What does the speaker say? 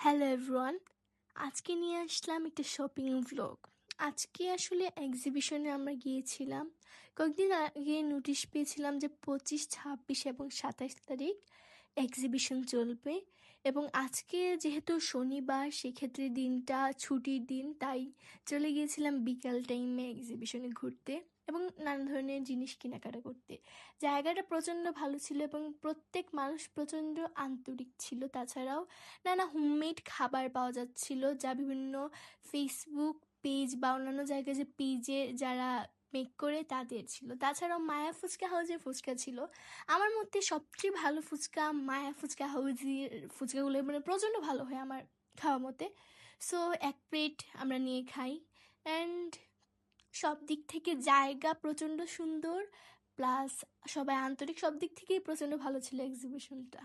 Hello everyone, আজকে নিয়ে আসলাম একটা শপিং ভ্লগ। আজকে আসলে এক্সিবিশনে আমরা গিয়েছিলাম। কয়েকদিন আগে নোটিশ পেয়েছিলাম যে 25, 26 এবং 27 তারিখ এক্সিবিশন চলবে, এবং আজকে যেহেতু শনিবার সেক্ষেত্রে দিনটা ছুটির দিন, তাই চলে গিয়েছিলাম বিকাল টাইমে এক্সিবিশনে ঘুরতে এবং নানা ধরনের জিনিস কেনাকাটা করতে। জায়গাটা প্রচণ্ড ভালো ছিল এবং প্রত্যেক মানুষ প্রচণ্ড আন্তরিক ছিল। তাছাড়াও নানা হোমমেড খাবার পাওয়া যাচ্ছিল, যা বিভিন্ন ফেসবুক পেজ বা অন্যান্য জায়গায় যে পেজে যারা মেক করে তাদের ছিল। তাছাড়াও মায়া ফুচকা হাউজের ফুচকা ছিল। আমার মধ্যে সবচেয়ে ভালো ফুচকা মায়া ফুচকা হাউজের ফুচকাগুলো, মানে প্রচণ্ড ভালো হয় আমার খাওয়া মতে। সো এক প্লেট আমরা নিয়ে খাই। অ্যান্ড সব দিক থেকে জায়গা প্রচণ্ড সুন্দর, প্লাস সবাই আন্তরিক, সব দিক থেকেই প্রচণ্ড ভালো ছিল এক্সিবিশনটা।